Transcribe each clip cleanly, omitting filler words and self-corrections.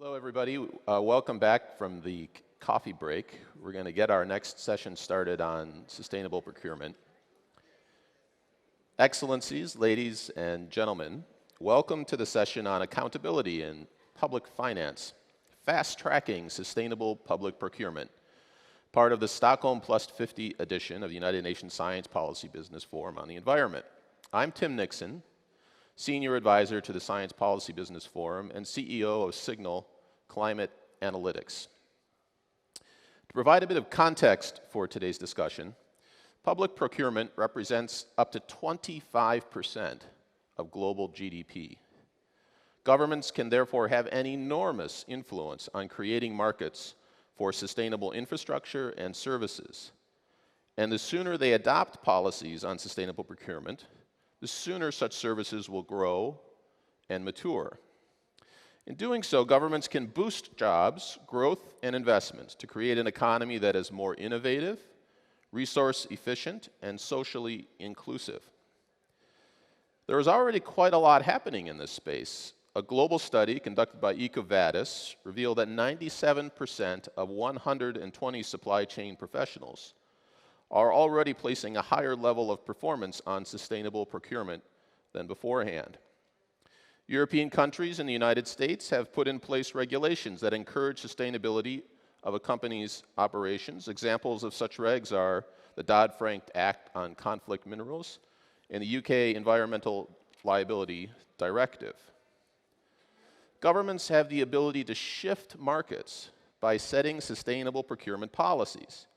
Hello, everybody. Welcome back from the coffee break. We're going to get our next session started on sustainable procurement. Excellencies, ladies and gentlemen, welcome to the session on accountability in public finance, fast-tracking sustainable public procurement, part of the Stockholm Plus 50 edition of the United Nations Science Policy Business Forum on the Environment. I'm Tim Nixon, Senior Advisor to the Science Policy Business Forum and CEO of Signal Climate Analytics. To provide a bit of context for today's discussion, public procurement represents up to 25% of global GDP. Governments can therefore have an enormous influence on creating markets for sustainable infrastructure and services. And the sooner they adopt policies on sustainable procurement, the sooner such services will grow and mature. In doing so, governments can boost jobs, growth, and investment to create an economy that is more innovative, resource efficient, and socially inclusive. There is already quite a lot happening in this space. A global study conducted by EcoVadis revealed that 97% of 120 supply chain professionals are already placing a higher level of performance on sustainable procurement than beforehand. European countries and the United States have put in place regulations that encourage sustainability of a company's operations. Examples of such regs are the Dodd-Frank Act on Conflict Minerals and the UK Environmental Liability Directive. Governments have the ability to shift markets by setting sustainable procurement policies.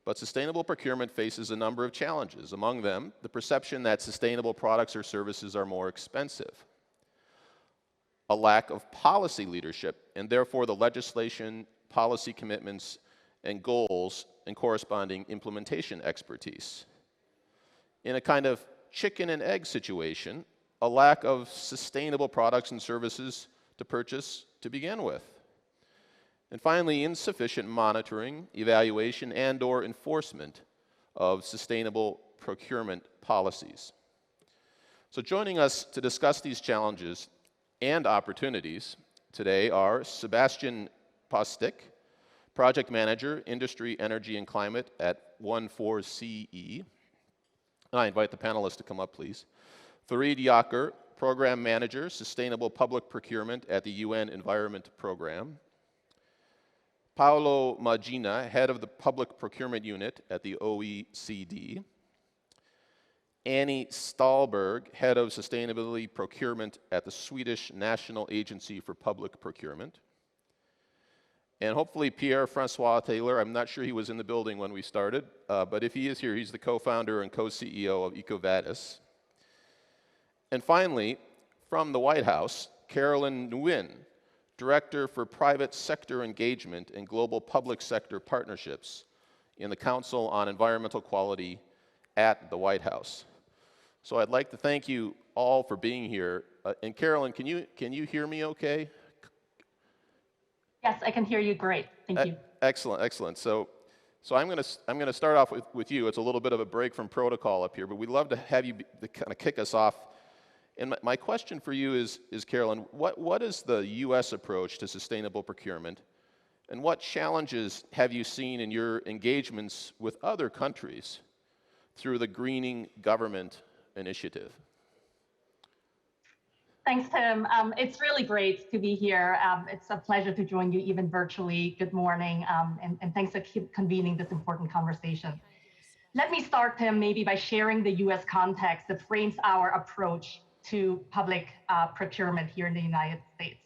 But sustainable procurement faces a number of challenges. Among them, the perception that sustainable products or services are more expensive, a lack of policy leadership, and therefore the legislation, policy commitments, and goals and corresponding implementation expertise. In a kind of chicken and egg situation, a lack of sustainable products and services to purchase to begin with. And finally, insufficient monitoring, evaluation, and/or enforcement of sustainable procurement policies. So joining us to discuss these challenges and opportunities today are Sebastian Postic, Project Manager, Industry, Energy, and Climate at 14CE. I invite the panelists to come up, please. Fareed Yaker, Program Manager, Sustainable Public Procurement at the UN Environment Program. Paolo Magina, Head of the Public Procurement Unit at the OECD. Annie Stahlberg, Head of Sustainability Procurement at the Swedish National Agency for Public Procurement. And hopefully Pierre-Francois Taylor, I'm not sure he was in the building when we started, but if he is here, he's the co-founder and co-CEO of EcoVadis. And finally, from the White House, Carolyn Nguyen, Director for Private Sector Engagement and Global Public Sector Partnerships in the Council on Environmental Quality at the White House. So I'd like to thank you all for being here. And Carolyn, can you hear me okay? Yes, I can hear you great. Thank you. Excellent, excellent. So I'm going to start off with you. It's a little bit of a break from protocol up here, but we'd love to have you kind of kick us off. And my question for you is Carolyn, what is the U.S. approach to sustainable procurement, and what challenges have you seen in your engagements with other countries through the Greening Government Initiative? Thanks, Tim. It's really great to be here. It's a pleasure to join you even virtually. Good morning, and thanks for convening this important conversation. Let me start, Tim, maybe by sharing the U.S. context that frames our approach to public procurement here in the United States.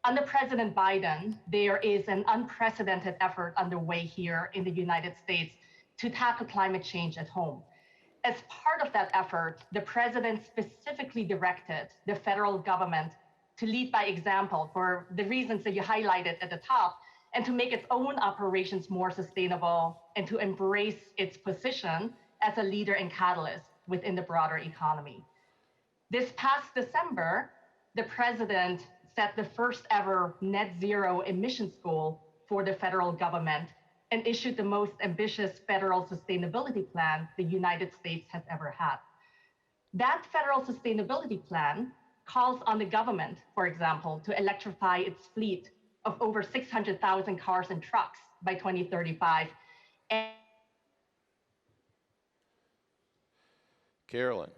Under President Biden, there is an unprecedented effort underway here in the United States to tackle climate change at home. As part of that effort, the president specifically directed the federal government to lead by example for the reasons that you highlighted at the top, and to make its own operations more sustainable and to embrace its position as a leader and catalyst within the broader economy. This past December, the president set the first ever net zero emissions goal for the federal government and issued the most ambitious federal sustainability plan the United States has ever had. That federal sustainability plan calls on the government, for example, to electrify its fleet of over 600,000 cars and trucks by 2035. And Carolyn,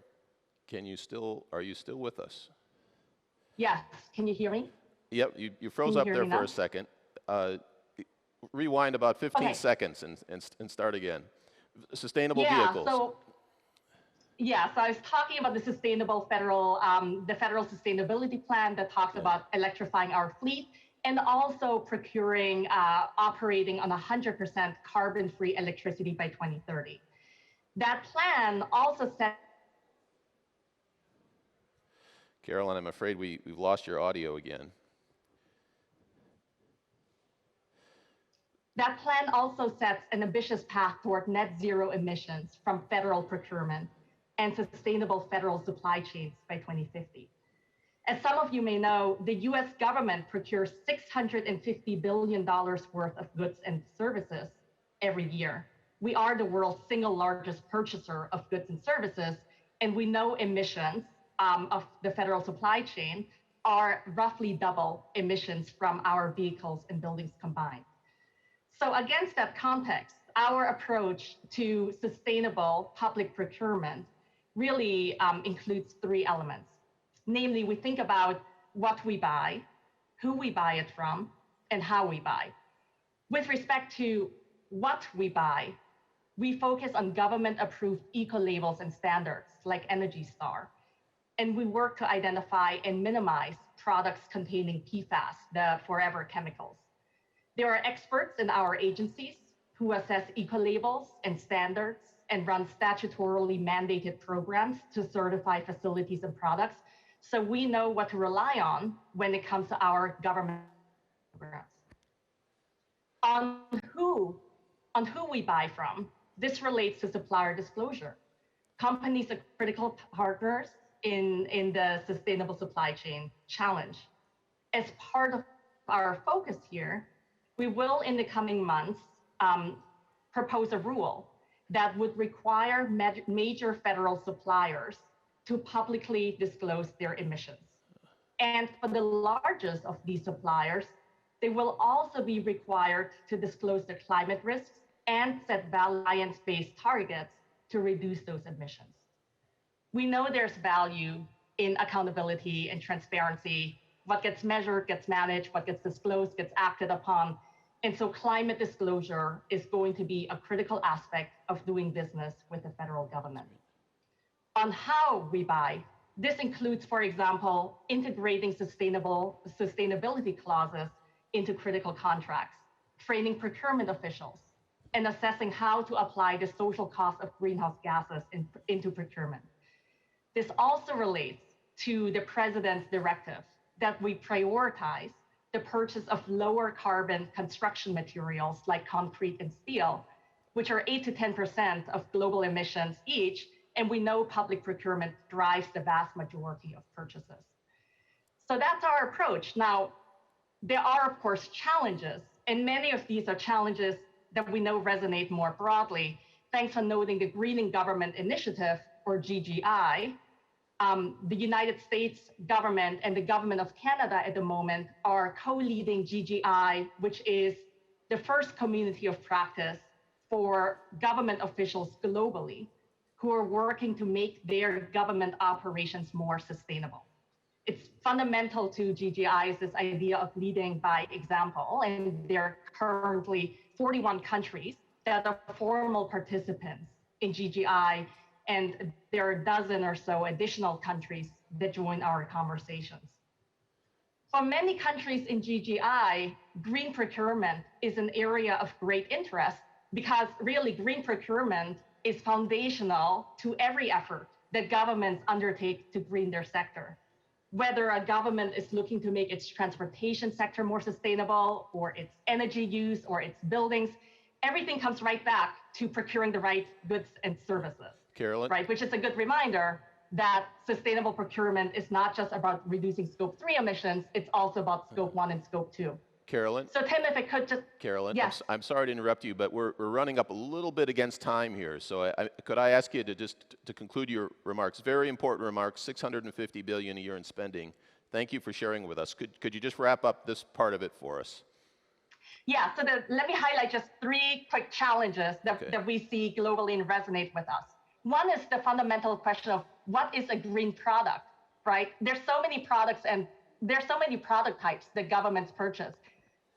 are you still with us? yes, can you hear me? Yep, you froze up there for a second. Rewind about 15 seconds and start again. Sustainable vehicles. So I was talking about the the federal sustainability plan that talks about electrifying our fleet and also procuring, operating on 100% carbon-free electricity by 2030. That plan also set. Carolyn, I'm afraid we've lost your audio again. That plan also sets an ambitious path toward net zero emissions from federal procurement and sustainable federal supply chains by 2050. As some of you may know, the US government procures $650 billion worth of goods and services every year. We are the world's single largest purchaser of goods and services, and we know emissions of the federal supply chain are roughly double emissions from our vehicles and buildings combined. So against that context, our approach to sustainable public procurement really includes three elements. Namely, we think about what we buy, who we buy it from, and how we buy. With respect to what we buy, we focus on government-approved eco-labels and standards like Energy Star. And we work to identify and minimize products containing PFAS, the forever chemicals. There are experts in our agencies who assess eco-labels and standards and run statutorily mandated programs to certify facilities and products. So we know what to rely on when it comes to our government programs. On who we buy from, this relates to supplier disclosure. Companies are critical partners in the sustainable supply chain challenge. As part of our focus here, we will in the coming months propose a rule that would require major federal suppliers to publicly disclose their emissions. And for the largest of these suppliers, they will also be required to disclose their climate risks and set science-based targets to reduce those emissions. We know there's value in accountability and transparency. What gets measured gets managed, what gets disclosed gets acted upon. And so climate disclosure is going to be a critical aspect of doing business with the federal government. On how we buy, this includes, for example, integrating sustainability clauses into critical contracts, training procurement officials, and assessing how to apply the social cost of greenhouse gases into procurement. This also relates to the President's directive that we prioritize the purchase of lower carbon construction materials like concrete and steel, which are 8 to 10% of global emissions each, and we know public procurement drives the vast majority of purchases. So that's our approach. Now, there are, of course, challenges, and many of these are challenges that we know resonate more broadly, thanks to noting the Greening Government Initiative, or GGI. The United States government and the government of Canada at the moment are co-leading GGI, which is the first community of practice for government officials globally who are working to make their government operations more sustainable. It's fundamental to GGI is this idea of leading by example, and there are currently 41 countries that are formal participants in GGI, and there are a dozen or so additional countries that join our conversations. For many countries in GGI, green procurement is an area of great interest because really green procurement is foundational to every effort that governments undertake to green their sector. Whether a government is looking to make its transportation sector more sustainable, or its energy use, or its buildings, everything comes right back to procuring the right goods and services. Carolyn? Right, which is a good reminder that sustainable procurement is not just about reducing scope 3 emissions, it's also about scope 1 and scope 2. Carolyn? So Tim, if I could just... Carolyn, yes. I'm sorry to interrupt you, but we're running up a little bit against time here. So could I ask you to just to conclude your remarks, very important remarks, $650 billion a year in spending. Thank you for sharing with us. Could you just wrap up this part of it for us? Yeah, so let me highlight just three quick challenges that we see globally and resonate with us. One is the fundamental question of what is a green product, right? There's so many products and there's so many product types that governments purchase.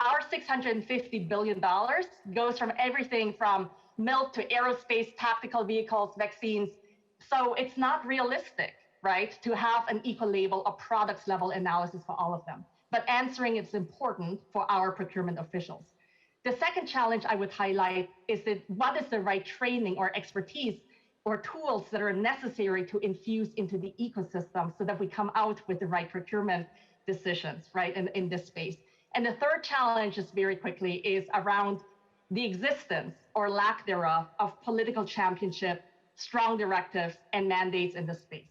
Our $650 billion goes from everything from milk to aerospace, tactical vehicles, vaccines. So it's not realistic, right, to have an eco label, a products level analysis for all of them. But answering it's important for our procurement officials. The second challenge I would highlight is that what is the right training or expertise or tools that are necessary to infuse into the ecosystem so that we come out with the right procurement decisions, right, in this space. And the third challenge, just very quickly, is around the existence or lack thereof of political championship, strong directives, and mandates in this space.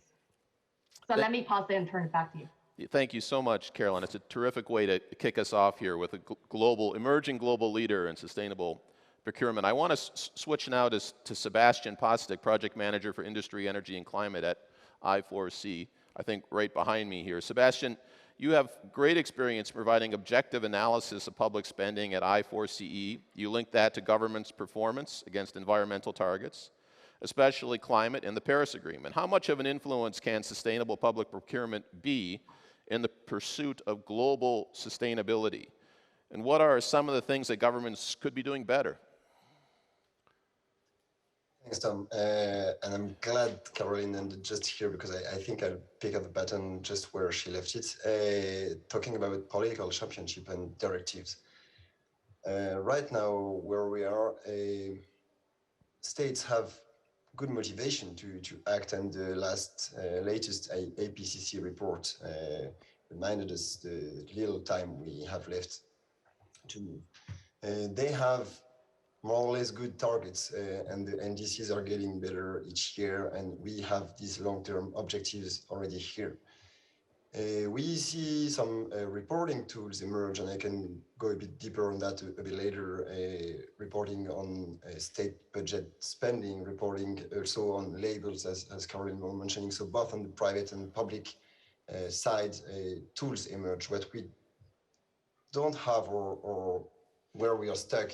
So let me pause there and turn it back to you. Thank you so much, Caroline. It's a terrific way to kick us off here with a emerging global leader in sustainable procurement. I want to switch now to Sebastian Postic, Project Manager for Industry, Energy, and Climate at I4C, I think right behind me here. Sebastian, you have great experience providing objective analysis of public spending at I4CE. You link that to government's performance against environmental targets, especially climate and the Paris Agreement. How much of an influence can sustainable public procurement be in the pursuit of global sustainability? And what are some of the things that governments could be doing better? Thanks, Tom. And I'm glad Caroline ended just here because I think I'll pick up the baton just where she left it, talking about political championship and directives. Right now, where we are, states have good motivation to act, and the latest APCC report reminded us the little time we have left to move. They have more or less good targets, and the NDCs are getting better each year, and we have these long-term objectives already here. We see some reporting tools emerge, and I can go a bit deeper on that a bit later, reporting on state budget spending, reporting also on labels, as Caroline was mentioning. So both on the private and public side, tools emerge. What we don't have, or where we are stuck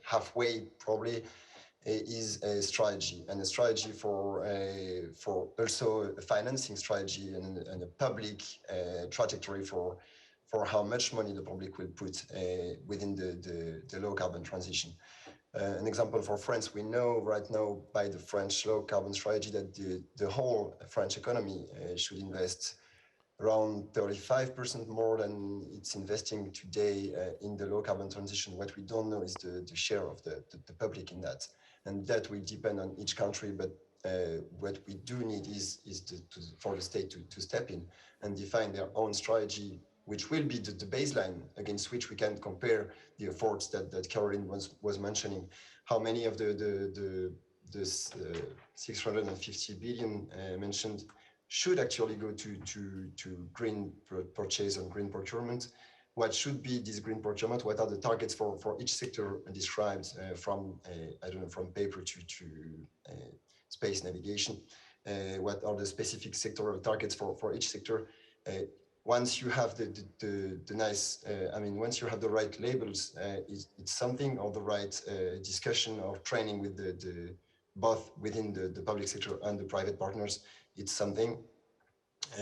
halfway probably, is a strategy, and a strategy for also a financing strategy and a public trajectory for how much money the public will put within the low carbon transition. An example for France, we know right now by the French low carbon strategy that the whole French economy should invest around 35% more than it's investing today in the low carbon transition. What we don't know is the share of the public in that. And that will depend on each country, but what we do need is for the state to step in and define their own strategy, which will be the baseline against which we can compare the efforts that Caroline was mentioning. How many of the 650 billion mentioned should actually go to green purchase and green procurement? What should be this green procurement? What are the targets for each sector described from paper to space navigation? What are the specific sectoral targets for each sector? Once you have once you have the right labels, it's something, or the right discussion or training with the both within the public sector and the private partners, it's something.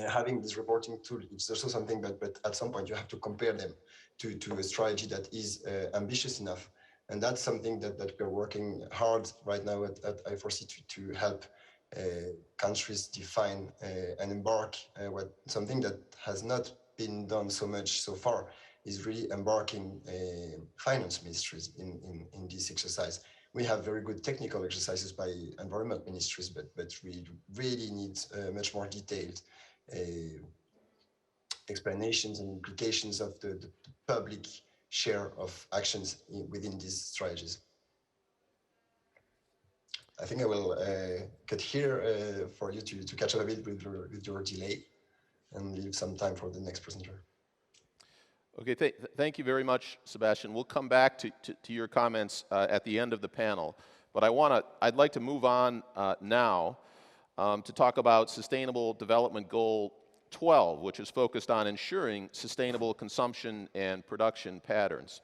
Having this reporting tool, it's also something, but at some point you have to compare them to a strategy that is ambitious enough. And that's something that we're working hard right now at I4C to help countries define and embark something that has not been done so much so far, is really embarking finance ministries in this exercise. We have very good technical exercises by environment ministries, but we really need much more detailed explanations and implications of the public share of actions within these strategies. I think I will cut here for you to catch up a bit with your delay and leave some time for the next presenter. Okay, thank you very much, Sebastian. We'll come back to your comments at the end of the panel, but I'd like to move on now to talk about Sustainable Development Goal 12, which is focused on ensuring sustainable consumption and production patterns.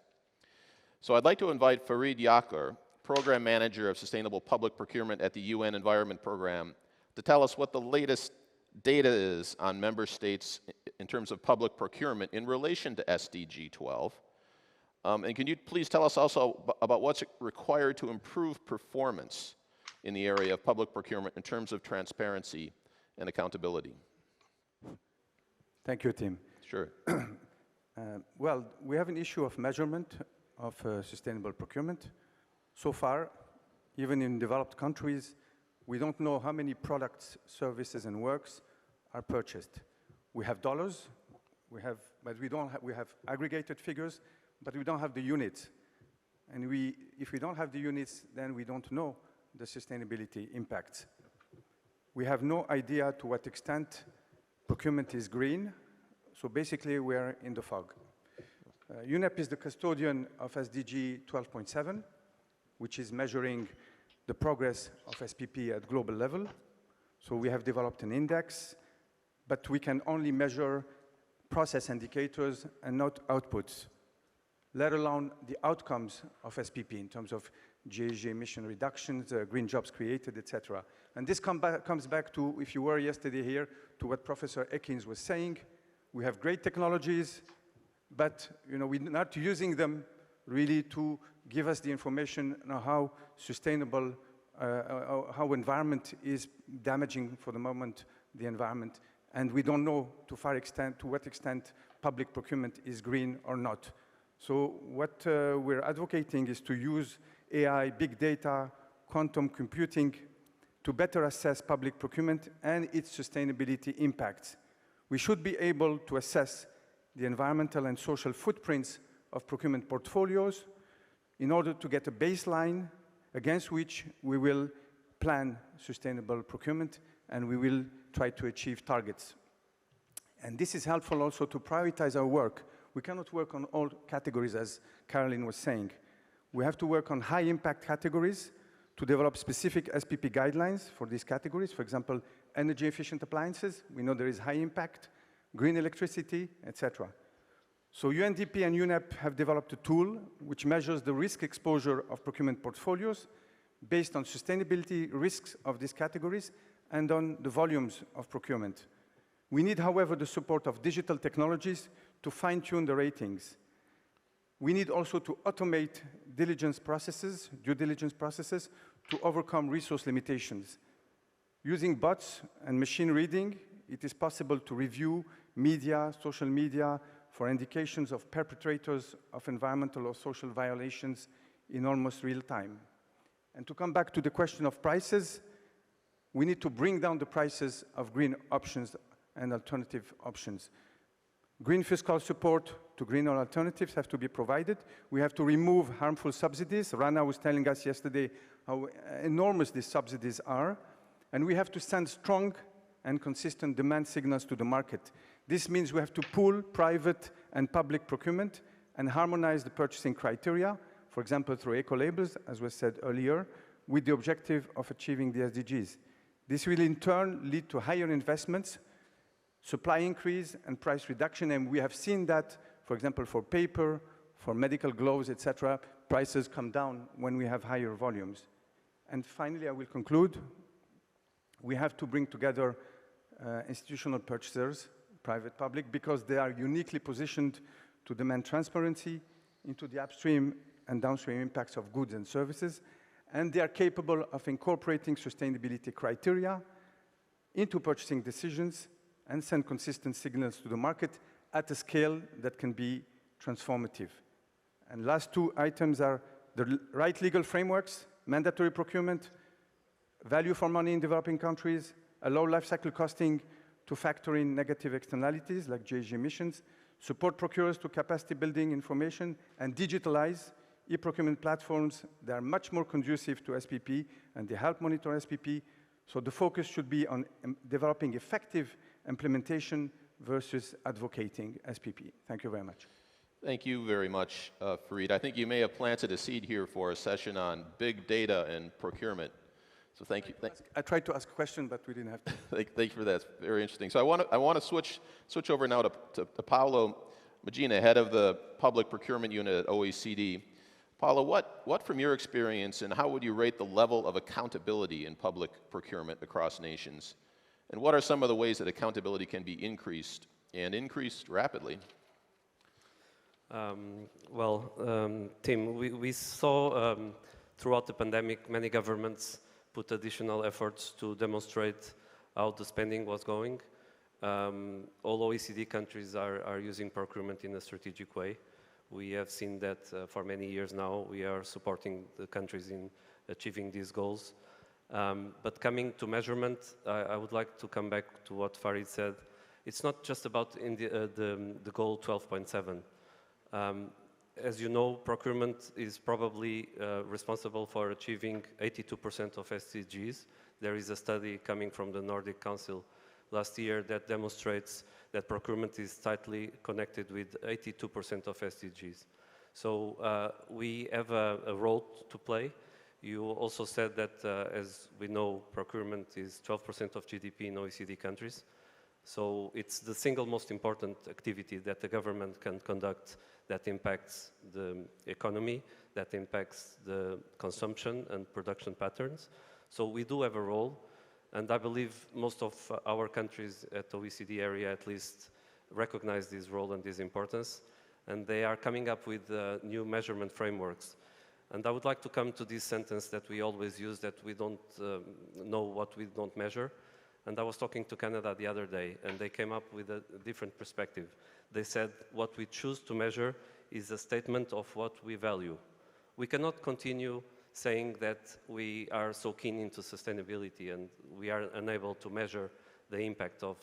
So I'd like to invite Fareed Yakar, Program Manager of Sustainable Public Procurement at the UN Environment Program, to tell us what the latest data is on member states in terms of public procurement in relation to SDG 12. And can you please tell us also about what's required to improve performance in the area of public procurement in terms of transparency and accountability? Thank you, Tim. Sure. Well, we have an issue of measurement of sustainable procurement. So far, even in developed countries, we don't know how many products, services, and works are purchased. We have dollars, but we have aggregated figures, but we don't have the units. And if we don't have the units, then we don't know the sustainability impacts. We have no idea to what extent procurement is green, so basically we're in the fog. UNEP is the custodian of SDG 12.7, which is measuring the progress of SPP at global level. So we have developed an index, but we can only measure process indicators and not outputs, let alone the outcomes of SPP in terms of GHG emission reductions, green jobs created, etc. And this comes back to, if you were yesterday here, to what Professor Ekins was saying. We have great technologies, but we're not using them really to give us the information on how sustainable, how environment is damaging for the moment the environment, and we don't know to what extent public procurement is green or not. So what we're advocating is to use AI, big data, quantum computing to better assess public procurement and its sustainability impacts. We should be able to assess the environmental and social footprints of procurement portfolios in order to get a baseline against which we will plan sustainable procurement and we will try to achieve targets. And this is helpful also to prioritize our work. We cannot work on all categories, as Caroline was saying. We have to work on high impact categories to develop specific SPP guidelines for these categories. For example, energy efficient appliances, we know there is high impact, green electricity, etc. So UNDP and UNEP have developed a tool which measures the risk exposure of procurement portfolios based on sustainability risks of these categories and on the volumes of procurement. We need, however, the support of digital technologies to fine-tune the ratings. We need also to automate due diligence processes, to overcome resource limitations. Using bots and machine reading, it is possible to review media, social media, for indications of perpetrators of environmental or social violations in almost real time. And to come back to the question of prices, we need to bring down the prices of green options and alternative options. Green fiscal support to greener alternatives have to be provided. We have to remove harmful subsidies. Rana was telling us yesterday how enormous these subsidies are. And we have to send strong and consistent demand signals to the market. This means we have to pool private and public procurement and harmonize the purchasing criteria, for example, through eco-labels, as was said earlier, with the objective of achieving the SDGs. This will in turn lead to higher investments, supply increase, and price reduction, and we have seen that, for example, for paper, for medical gloves, etc., prices come down when we have higher volumes. And finally, I will conclude. We have to bring together institutional purchasers, private, public, because they are uniquely positioned to demand transparency into the upstream and downstream impacts of goods and services, and they are capable of incorporating sustainability criteria into purchasing decisions and send consistent signals to the market at a scale that can be transformative. And last two items are the right legal frameworks, mandatory procurement, value for money in developing countries, allow life cycle costing to factor in negative externalities like GHG emissions, support procurers to capacity building information, and digitalize e-procurement platforms that are much more conducive to SPP and they help monitor SPP. So the focus should be on developing effective implementation versus advocating SPP. Thank you very much. Thank you very much, Fareed. I think you may have planted a seed here for a session on big data and procurement. So thank you. I tried to ask a question, but we didn't have to. Thank you for that. It's very interesting. So I want to switch over now to Paolo Magina, head of the Public Procurement Unit at OECD. Paolo, what from your experience and how would you rate the level of accountability in public procurement across nations? And what are some of the ways that accountability can be increased and increased rapidly? Tim, we saw throughout the pandemic many governments put additional efforts to demonstrate how the spending was going. All OECD countries are using procurement in a strategic way. We have seen that for many years now. We are supporting the countries in achieving these goals. But coming to measurement, I would like to come back to what Farid said. It's not just about the goal 12.7. As you know, procurement is probably responsible for achieving 82% of SDGs. There is a study coming from the Nordic Council last year that demonstrates that procurement is tightly connected with 82% of SDGs. So we have a role to play. You also said that, as we know, procurement is 12% of GDP in OECD countries. So it's the single most important activity that the government can conduct that impacts the economy, that impacts the consumption and production patterns. So we do have a role, and I believe most of our countries at the OECD area at least recognize this role and this importance, and they are coming up with new measurement frameworks. And I would like to come to this sentence that we always use, that we don't know what we don't measure. And I was talking to Canada the other day, and they came up with a different perspective. They said, what we choose to measure is a statement of what we value. We cannot continue saying that we are so keen into sustainability and we are unable to measure the impact of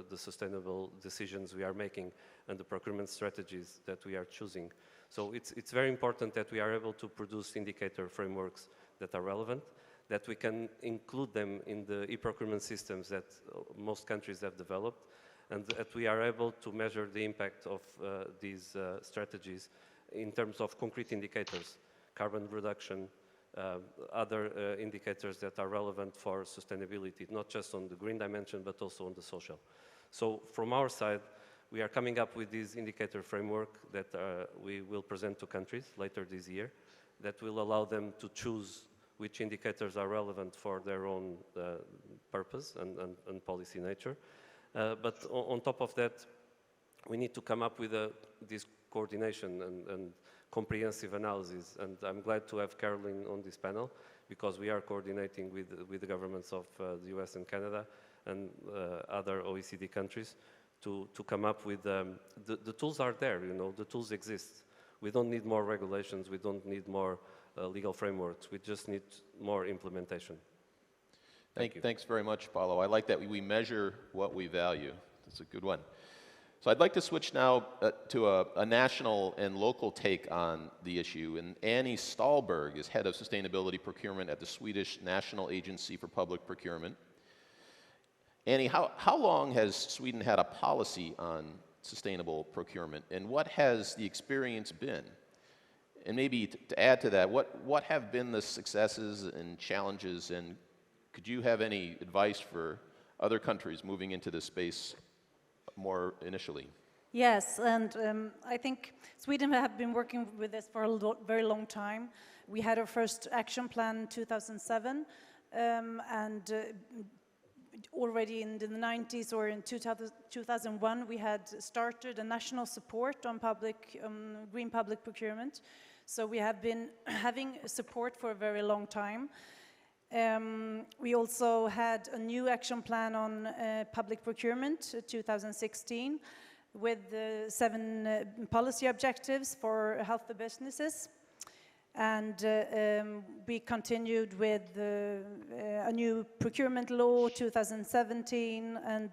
the sustainable decisions we are making and the procurement strategies that we are choosing. So it's very important that we are able to produce indicator frameworks that are relevant, that we can include them in the e-procurement systems that most countries have developed, and that we are able to measure the impact of these strategies in terms of concrete indicators, carbon reduction, other indicators that are relevant for sustainability, not just on the green dimension, but also on the social. So from our side, we are coming up with this indicator framework that we will present to countries later this year, that will allow them to choose which indicators are relevant for their own purpose and policy nature. But on top of that, we need to come up with this coordination and comprehensive analysis. And I'm glad to have Caroline on this panel, because we are coordinating with the governments of the US and Canada and other OECD countries to come up with, the tools are there, you know, the tools exist. We don't need more regulations, we don't need more legal frameworks, we just need more implementation. Thank you. Thanks very much, Paolo. I like that we measure what we value. That's a good one. So I'd like to switch now to a national and local take on the issue. And Annie Stahlberg is head of sustainability procurement at the Swedish National Agency for Public Procurement. Annie, how long has Sweden had a policy on sustainable procurement, and what has the experience been? And maybe to add to that, what have been the successes and challenges, and could you have any advice for other countries moving into this space more initially? Yes, and I think Sweden have been working with this for a very long time. We had our first action plan in 2007, and already in the 90s or in 2001, we had started a national support on green public procurement. So we have been having support for a very long time. We also had a new action plan on public procurement, 2016, with 7 policy objectives for healthy businesses. And we continued with a new procurement law, 2017, and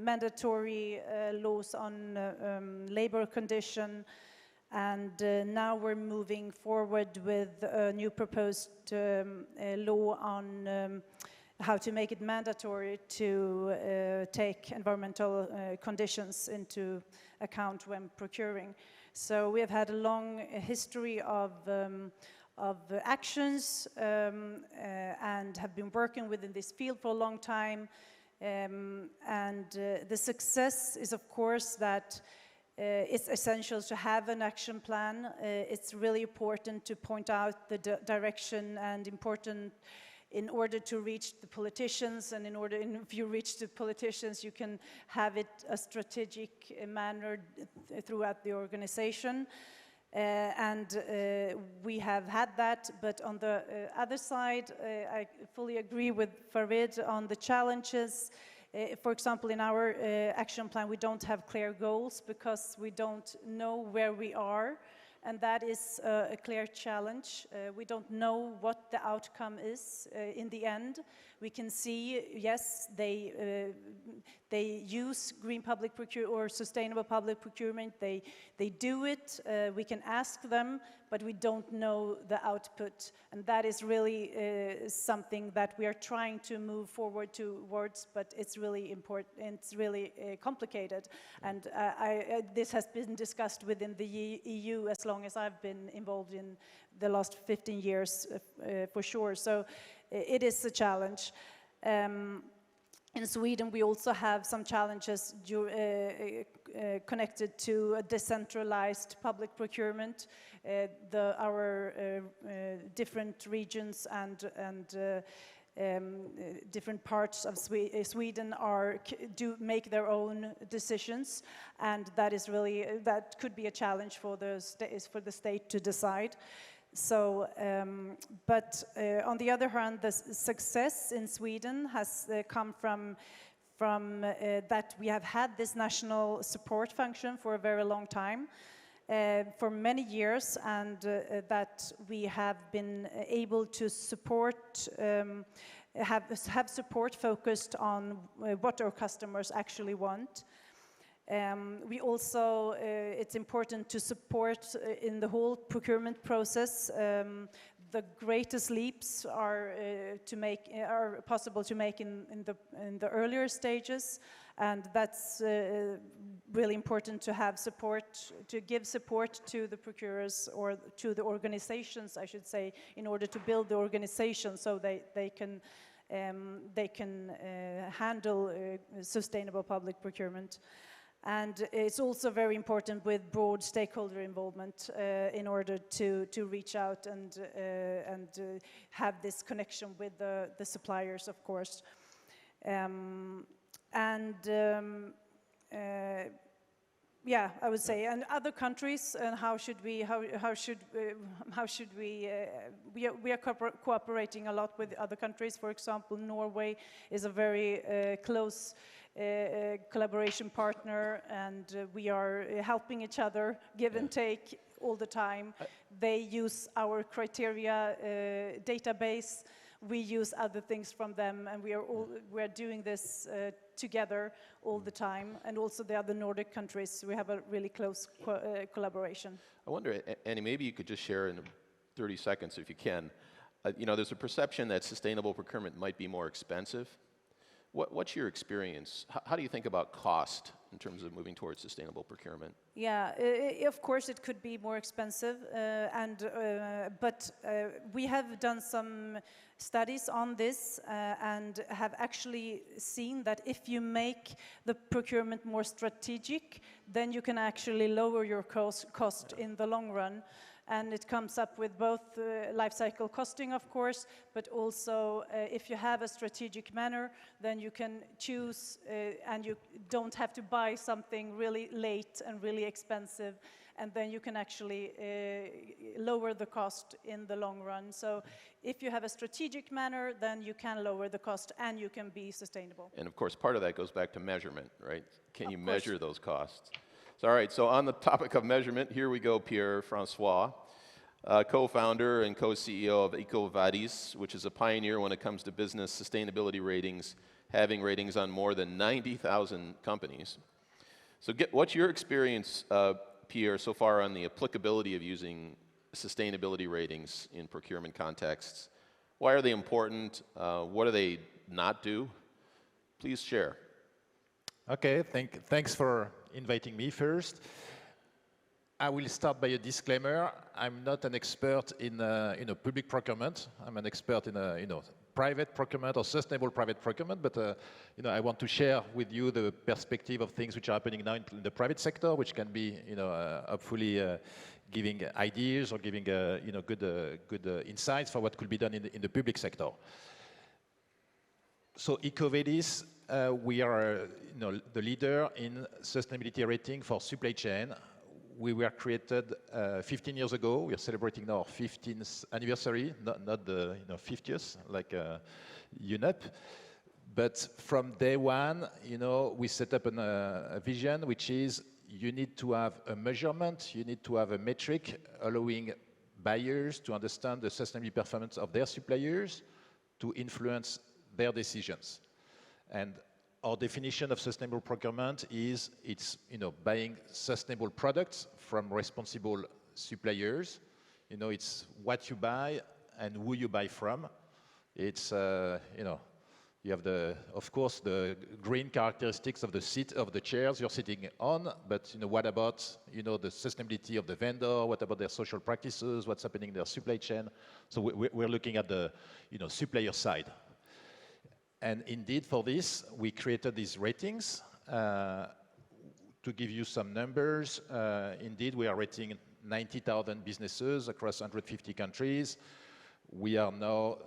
mandatory laws on labor condition. And now we're moving forward with a new proposed law on how to make it mandatory to take environmental conditions into account when procuring. So we have had a long history of actions and have been working within this field for a long time. The success is, of course, that it's essential to have an action plan. It's really important to point out the direction, and important in order to reach the politicians, and if you reach the politicians, you can have it a strategic manner throughout the organization. We have had that, but on the other side, I fully agree with Farid on the challenges. For example, in our action plan, we don't have clear goals because we don't know where we are, and that is a clear challenge. We don't know what the outcome is in the end. We can see, yes, they use green public procurement or sustainable public procurement. They do it. We can ask them, but we don't know the output, and that is really something that we are trying to move forward towards. But it's really important. It's really complicated, and this has been discussed within the EU as long as I've been involved in the last 15 years, for sure. So it is a challenge. In Sweden, we also have some challenges connected to a decentralized public procurement. Our different regions and different parts of Sweden make their own decisions, and that could be a challenge for the state to decide. So, but on the other hand, the success in Sweden has come from that we have had this national support function for a very long time, for many years, and that we have been able to support, have support focused on what our customers actually want. We also, it's important to support in the whole procurement process. The greatest leaps are possible to make in the earlier stages, and that's really important to have support, to give support to the procurers, or to the organizations, I should say, in order to build the organization so they can handle sustainable public procurement. And it's also very important with broad stakeholder involvement in order to reach out and have this connection with the suppliers, of course. Yeah, I would say, and other countries, and how should we we are cooperating a lot with other countries. For example, Norway is a very close collaboration partner, and we are helping each other, give and take all the time. They use our criteria database. We use other things from them, and we are doing this together all the time. And also the other Nordic countries, we have a really close collaboration. I wonder, Annie, maybe you could just share in 30 seconds, if you can. There's a perception that sustainable procurement might be more expensive. What's your experience? How do you think about cost in terms of moving towards sustainable procurement? Yeah, of course it could be more expensive, but we have done some studies on this and have actually seen that if you make the procurement more strategic, then you can actually lower your cost in the long run. And it comes up with both life cycle costing, of course, but also if you have a strategic manner, then you can choose and you don't have to buy something really late and really expensive, and then you can actually lower the cost in the long run. So if you have a strategic manner, then you can lower the cost and you can be sustainable. And of course, part of that goes back to measurement, right? Can you measure those costs? So, all right, so on the topic of measurement, here we go, Pierre-François, co-founder and co-CEO of EcoVadis, which is a pioneer when it comes to business sustainability ratings, having ratings on more than 90,000 companies. So what's your experience, Pierre, so far on the applicability of using sustainability ratings in procurement contexts? Why are they important? What do they not do? Please share. Okay, thanks for inviting me first. I will start by a disclaimer. I'm not an expert in public procurement. I'm an expert in private procurement or sustainable private procurement. But I want to share with you the perspective of things which are happening now in the private sector, which can be hopefully giving ideas or giving good insights for what could be done in the public sector. So EcoVadis, we are the leader in sustainability rating for supply chain. We were created 15 years ago. We are celebrating now our 15th anniversary, not the 50th like UNEP. But from day one, we set up a vision, which is you need to have a measurement, you need to have a metric allowing buyers to understand the sustainability performance of their suppliers to influence their decisions. And our definition of sustainable procurement is it's buying sustainable products from responsible suppliers. It's what you buy and who you buy from. It's you have of course the green characteristics of the seat of the chairs you're sitting on, but what about the sustainability of the vendor? What about their social practices? What's happening in their supply chain? So we're looking at the supplier side. And indeed, for this, we created these ratings. To give you some numbers, indeed, we are rating 90,000 businesses across 150 countries. We are now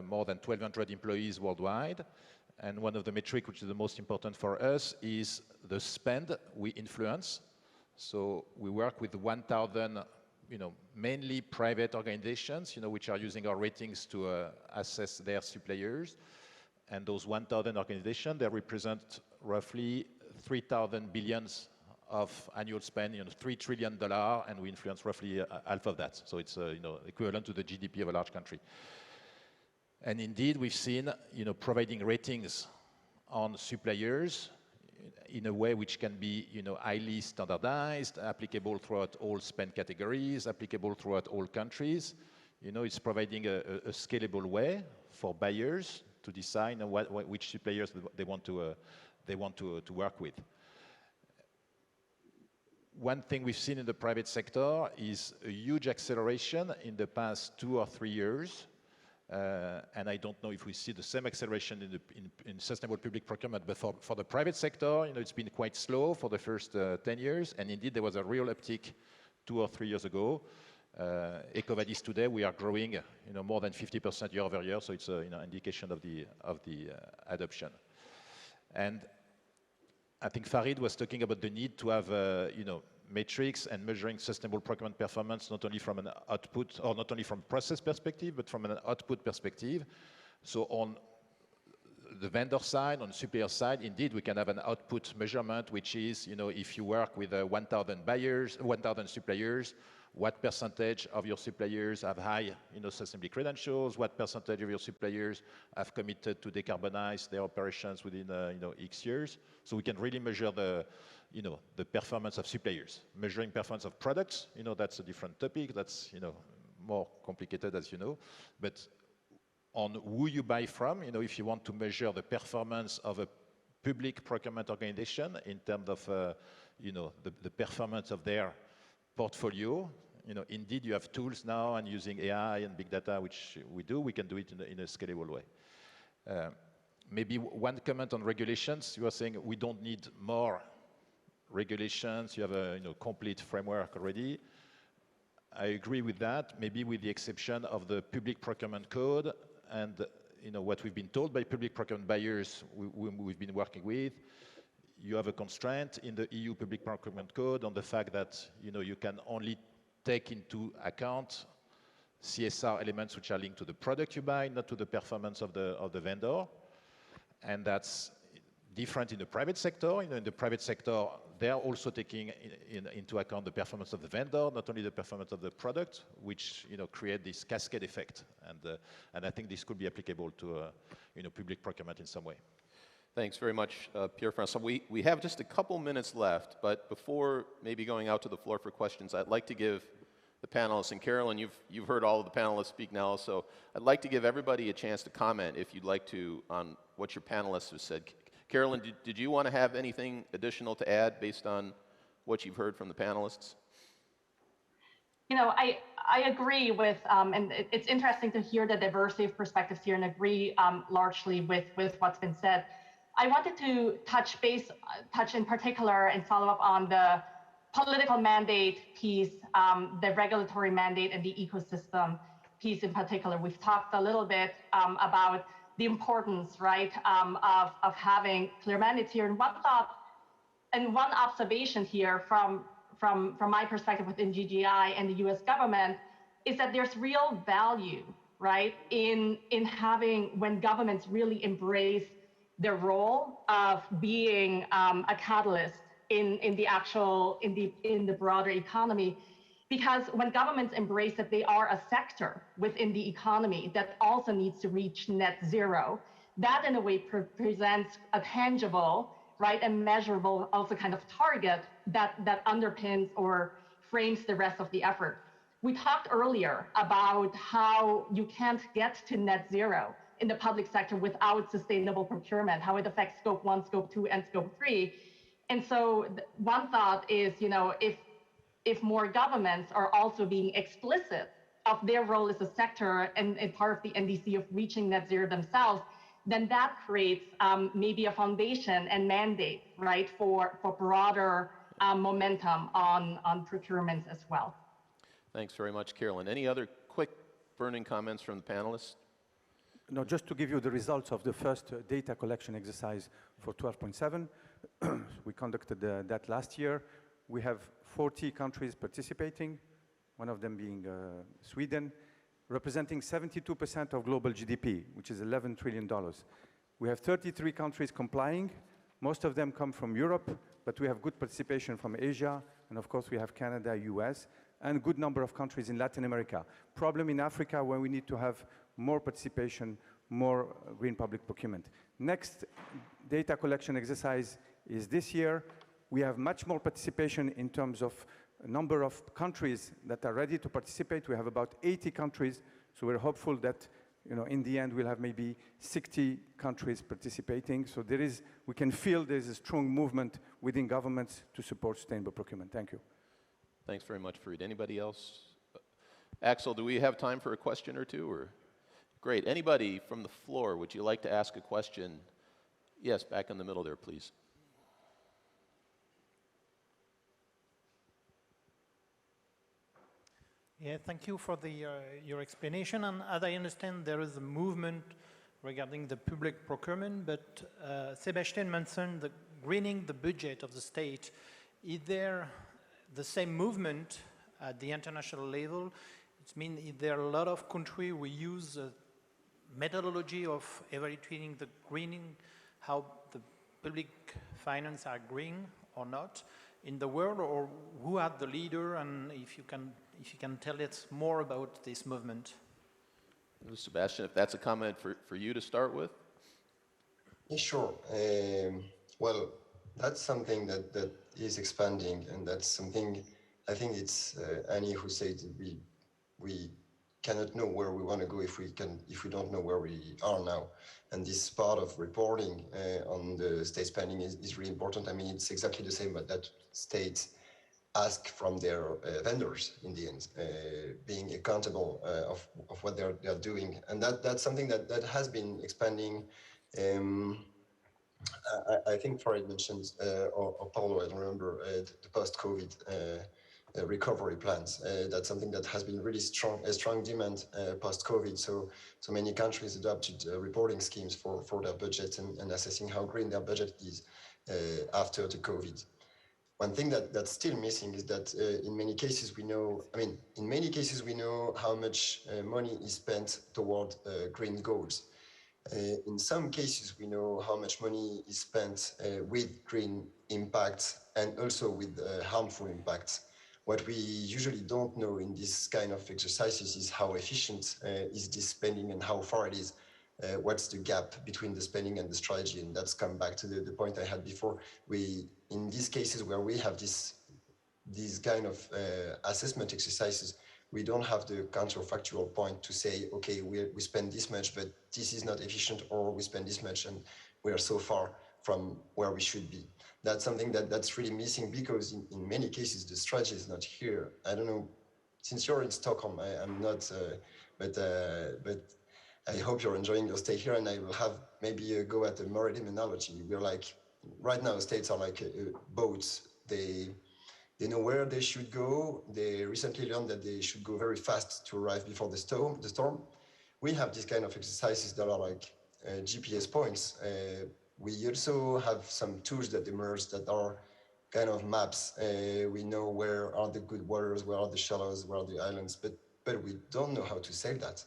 more than 1,200 employees worldwide. And one of the metrics which is the most important for us is the spend we influence. So we work with 1,000 mainly private organizations, which are using our ratings to assess their suppliers. And those 1,000 organizations, they represent roughly 3,000 billions of annual spend, $3 trillion, and we influence roughly half of that. So it's equivalent to the GDP of a large country. And indeed, we've seen providing ratings on suppliers in a way which can be highly standardized, applicable throughout all spend categories, applicable throughout all countries. It's providing a scalable way for buyers to decide which suppliers they want to work with. One thing we've seen in the private sector is a huge acceleration in the past 2 or 3 years. And I don't know if we see the same acceleration in sustainable public procurement, but for the private sector, it's been quite slow for the first 10 years. And indeed, there was a real uptick 2 or 3 years ago. EcoVadis today, we are growing more than 50% year over year, so it's an indication of the adoption. And I think Farid was talking about the need to have metrics and measuring sustainable procurement performance, not only from an output or not only from process perspective, but from an output perspective. So on the vendor side, on the supplier side, indeed, we can have an output measurement, which is, if you work with 1,000 buyers, 1,000 suppliers, what percentage of your suppliers have high sustainability credentials? What percentage of your suppliers have committed to decarbonize their operations within X years? So we can really measure the performance of suppliers. Measuring performance of products, that's a different topic. That's more complicated, as you know. But on who you buy from, if you want to measure the performance of a public procurement organization in terms of the performance of their portfolio, indeed you have tools now, and using AI and big data, which we can do it in a scalable way. Maybe one comment on regulations. You are saying we don't need more regulations. You have a complete framework already. I agree with that, maybe with the exception of the public procurement code and what we've been told by public procurement buyers we've been working with. You have a constraint in the EU Public Procurement Code on the fact that you can only take into account CSR elements which are linked to the product you buy, not to the performance of the vendor. And that's different in the private sector. In the private sector, they are also taking into account the performance of the vendor, not only the performance of the product, which create this cascade effect. And I think this could be applicable to public procurement in some way. Thanks very much, Pierre-François. We have just a couple minutes left, but before maybe going out to the floor for questions, I'd like to give the panelists, and Carolyn, you've heard all of the panelists speak now, so I'd like to give everybody a chance to comment, if you'd like to, on what your panelists have said. Carolyn, did you want to have anything additional to add based on what you've heard from the panelists? I agree with, and it's interesting to hear the diversity of perspectives here and agree largely with what's been said. I wanted to touch in particular and follow up on the political mandate piece, the regulatory mandate and the ecosystem piece in particular. We've talked a little bit about the importance, right, of having clear mandates here. And one observation here from my perspective within GGI and the US government is that there's real value, right, in having, when governments really embrace their role of being a catalyst in the broader economy. Because when governments embrace that they are a sector within the economy that also needs to reach net zero, that in a way presents a tangible, right, and measurable also kind of target that underpins or frames the rest of the effort. We talked earlier about how you can't get to net zero in the public sector without sustainable procurement, how it affects scope 1, scope 2, and scope 3. And so one thought is, if more governments are also being explicit of their role as a sector and part of the NDC of reaching net zero themselves, then that creates maybe a foundation and mandate, right, for broader momentum on procurements as well. Thanks very much, Carolyn. Any other quick burning comments from the panelists? No, just to give you the results of the first data collection exercise for 12.7. We conducted that last year. We have 40 countries participating, one of them being Sweden, representing 72% of global GDP, which is $11 trillion. We have 33 countries complying. Most of them come from Europe, but we have good participation from Asia, and of course we have Canada, US, and a good number of countries in Latin America. Problem in Africa where we need to have more participation, more green public procurement. Next data collection exercise is this year. We have much more participation in terms of number of countries that are ready to participate. We have about 80 countries, so we're hopeful that in the end we'll have maybe 60 countries participating. So we can feel there's a strong movement within governments to support sustainable procurement. Thank you. Thanks very much, Fareed. Anybody else? Axel, do we have time for a question or two? Or? Great. Anybody from the floor, would you like to ask a question? Yes, back in the middle there, please. Yeah, thank you for your explanation. And as I understand, there is a movement regarding the public procurement, but Sebastian mentioned the greening the budget of the state. Is there the same movement at the international level? It means there are a lot of countries who use a methodology of evaluating the greening, how the public finance are green or not in the world, or who are the leader, and if you can tell us more about this movement. Sebastian, if that's a comment for you to start with. Yeah, sure. Well, that's something that is expanding, and that's something, I think it's Annie who said we cannot know where we want to go if we don't know where we are now. And this part of reporting on the state spending is really important. I mean, it's exactly the same that states ask from their vendors in the end, being accountable of what they're doing. And that's something that has been expanding. I think Fareed mentioned, or Paulo, I don't remember, the post-COVID recovery plans. That's something that has been really a strong demand post-COVID. So many countries adopted reporting schemes for their budget and assessing how green their budget is after the COVID. One thing that's still missing is that in many cases we know how much money is spent toward green goals. In some cases, we know how much money is spent with green impacts and also with harmful impacts. What we usually don't know in this kind of exercises is how efficient is this spending and how far it is. What's the gap between the spending and the strategy? And that's come back to the point I had before. In these cases where we have these kind of assessment exercises, we don't have the counterfactual point to say, okay, we spend this much, but this is not efficient, or we spend this much and we are so far from where we should be. That's something that's really missing, because in many cases, the strategy is not here. I don't know since you're in Stockholm, I'm not, but I hope you're enjoying your stay here, and I will have maybe a go at the maritime analogy. We're like, right now, states are like boats. They know where they should go. They recently learned that they should go very fast to arrive before the storm. We have these kind of exercises that are like GPS points. We also have some tools that emerge that are kind of maps. We know where are the good waters, where are the shallows, where are the islands, but we don't know how to sail that.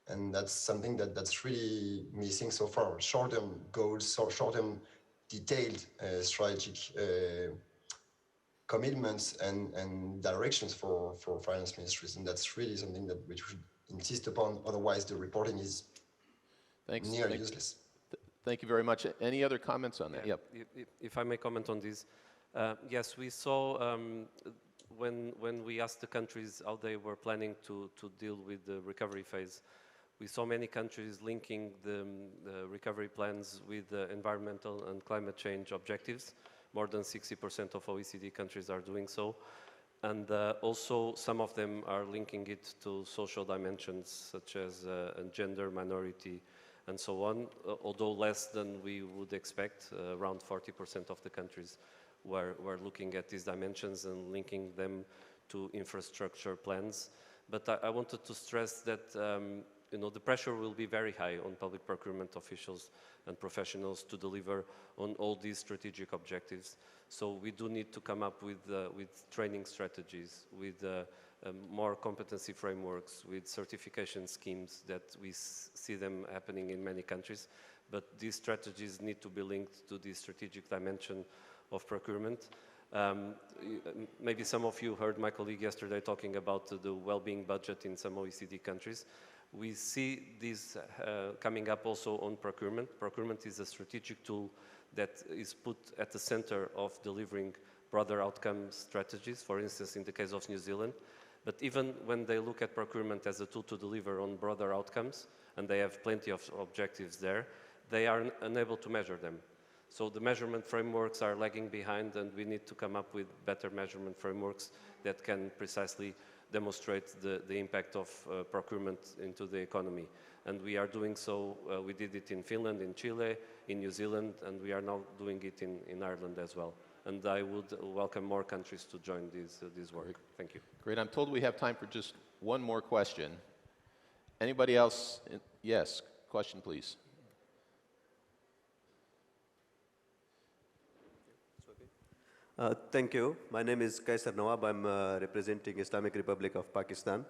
And that's something that's really missing so far. Short-term goals, short-term detailed strategic commitments and directions for finance ministries. And that's really something that we should insist upon. Otherwise, the reporting is nearly useless. Thank you very much. Any other comments on that? Yeah. Yep. If I may comment on this, yes, we saw when we asked the countries how they were planning to deal with the recovery phase, we saw many countries linking the recovery plans with the environmental and climate change objectives. More than 60% of OECD countries are doing so. And also some of them are linking it to social dimensions such as gender, minority, and so on, although less than we would expect. Around 40% of the countries were looking at these dimensions and linking them to infrastructure plans. But I wanted to stress that the pressure will be very high on public procurement officials and professionals to deliver on all these strategic objectives. So we do need to come up with training strategies, with more competency frameworks, with certification schemes that we see them happening in many countries. But these strategies need to be linked to the strategic dimension of procurement. Maybe some of you heard my colleague yesterday talking about the well-being budget in some OECD countries. We see this coming up also on procurement. Procurement is a strategic tool that is put at the center of delivering broader outcome strategies, for instance, in the case of New Zealand. But even when they look at procurement as a tool to deliver on broader outcomes, and they have plenty of objectives there, they are unable to measure them. So the measurement frameworks are lagging behind, and we need to come up with better measurement frameworks that can precisely demonstrate the impact of procurement into the economy. And we are doing so. We did it in Finland, in Chile, in New Zealand, and we are now doing it in Ireland as well. And I would welcome more countries to join this work. Thank you. Great. I'm told we have time for just one more question. Anybody else? Yes, question, please. Thank you. My name is Kaisar Nawab. I'm representing Islamic Republic of Pakistan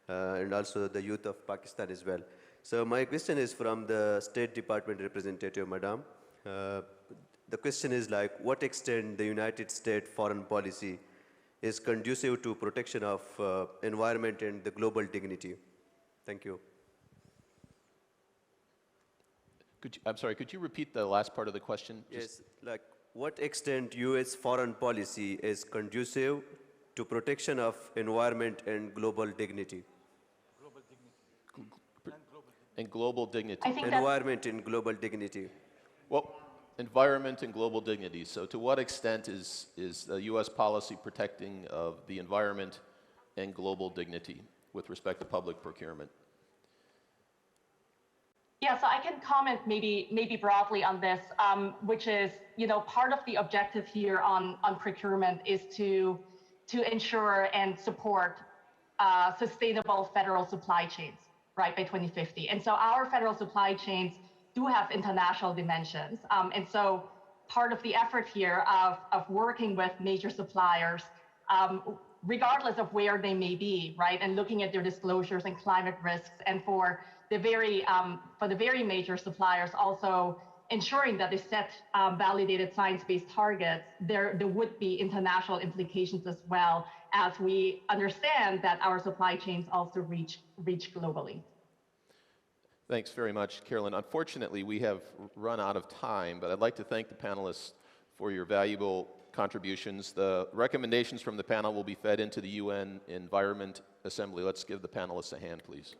and also the youth of Pakistan as well. So my question is from the State Department representative, Madam. The question is like, what extent the United States foreign policy is conducive to protection of environment and the global dignity? Thank you. I'm sorry, could you repeat the last part of the question? Yes, like what extent U.S. foreign policy is conducive to protection of environment and global dignity? And global dignity. I think environment and global dignity. Well, environment and global dignity. So to what extent is the U.S. policy protecting of the environment and global dignity with respect to public procurement? Yeah, so I can comment maybe broadly on this, which is, part of the objective here on procurement is to ensure and support sustainable federal supply chains, right, by 2050. And so our federal supply chains do have international dimensions. And so part of the effort here of working with major suppliers, regardless of where they may be, right, and looking at their disclosures and climate risks, and for the very major suppliers also ensuring that they set validated science-based targets, there would be international implications as well, as we understand that our supply chains also reach globally. Thanks very much, Carolyn. Unfortunately, we have run out of time, but I'd like to thank the panelists for your valuable contributions. The recommendations from the panel will be fed into the UN Environment Assembly. Let's give the panelists a hand, please.